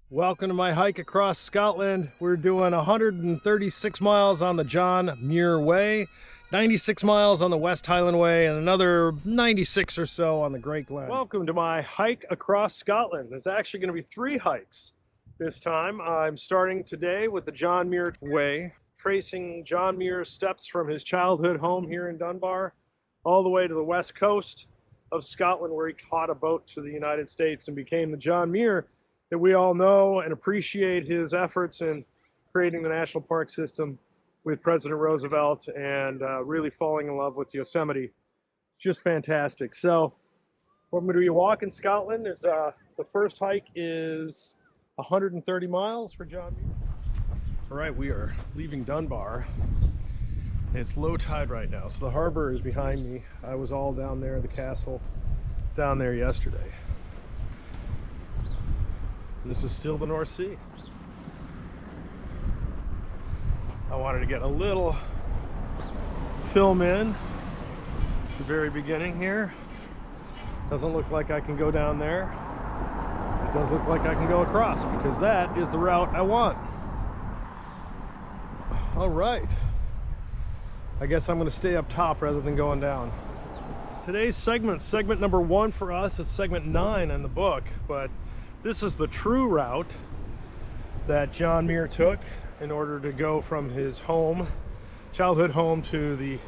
Welcome to my hike across Scotland. We're doing 136 miles on the John Muir Way, 96 miles on the West Highland Way, and another 96 or so on the Great Glen. Welcome to my hike across Scotland. There's actually going to be 3 hikes this time. I'm starting today with the John Muir Way, tracing John Muir's steps from his childhood home here in Dunbar all the way to the west coast of Scotland, where he caught a boat to the United States and became the John Muir that we all know and appreciate his efforts in creating the national park system with President Roosevelt and really falling in love with Yosemite. Just fantastic. So what I'm going to be walking Scotland is the first hike is 130 miles for John Muir. All right, we are leaving Dunbar. It's low tide right now, so the harbor is behind me. I was all down there, the castle down there yesterday. This is still the North Sea. I wanted to get a little film in at the very beginning here. Doesn't look like I can go down there. It does look like I can go across, because that is the route I want. All right. I guess I'm going to stay up top rather than going down. Today's segment number 1 for us, is segment 9 in the book, but this is the true route that John Muir took in order to go from his home, childhood home, to the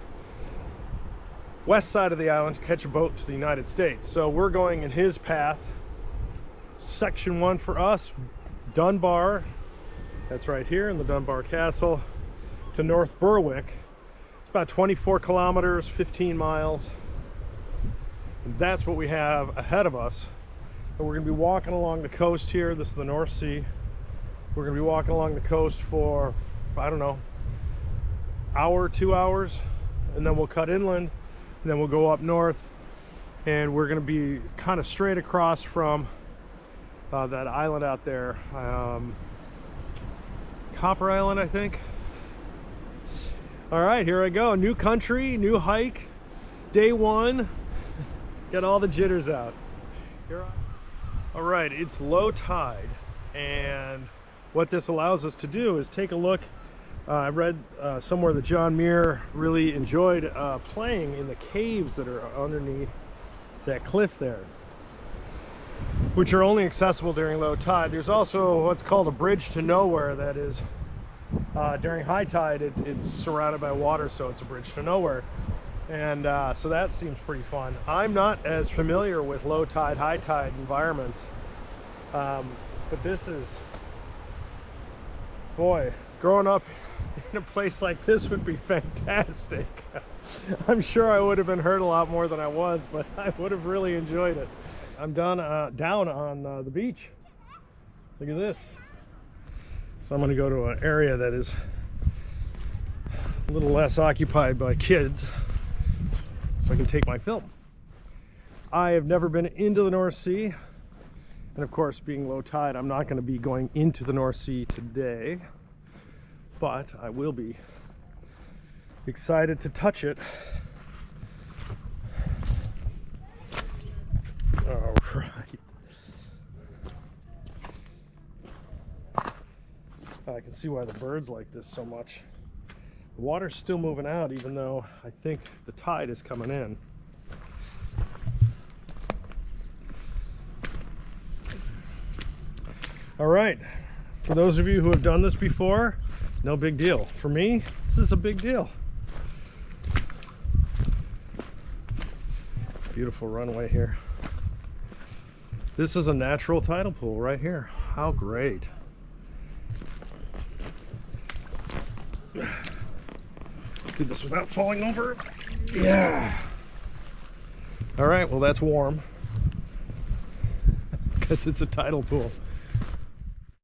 west side of the island to catch a boat to the United States. So we're going in his path. Section 1 for us, Dunbar, that's right here in the Dunbar Castle, to North Berwick. It's about 24 kilometers, 15 miles. And that's what we have ahead of us. And we're going to be walking along the coast here. This is the North Sea. We're going to be walking along the coast for, I don't know, hour, 2 hours, and then we'll cut inland, and then we'll go up north, and we're going to be kind of straight across from that island out there, Copper Island, I think. All right, here I go. New country, new hike, day 1. Got all the jitters out. Here I All right, it's low tide, and what this allows us to do is take a look. I read somewhere that John Muir really enjoyed playing in the caves that are underneath that cliff there, which are only accessible during low tide. There's also what's called a bridge to nowhere. That is, during high tide, it's surrounded by water, so it's a bridge to nowhere. And so that seems pretty fun. I'm not as familiar with low tide, high tide environments, but this is, boy, growing up in a place like this would be fantastic. I'm sure I would have been hurt a lot more than I was, but I would have really enjoyed it. I'm down on the beach. Look at this. So I'm going to go to an area that is a little less occupied by kids, so I can take my film. I have never been into the North Sea, and of course, being low tide, I'm not going to be going into the North Sea today, but I will be excited to touch it. All right. I can see why the birds like this so much. The water's still moving out, even though I think the tide is coming in. All right, for those of you who have done this before, no big deal. For me, this is a big deal. Beautiful runway here. This is a natural tidal pool right here. How great. Do this without falling over. Yeah. All right, well, that's warm because it's a tidal pool.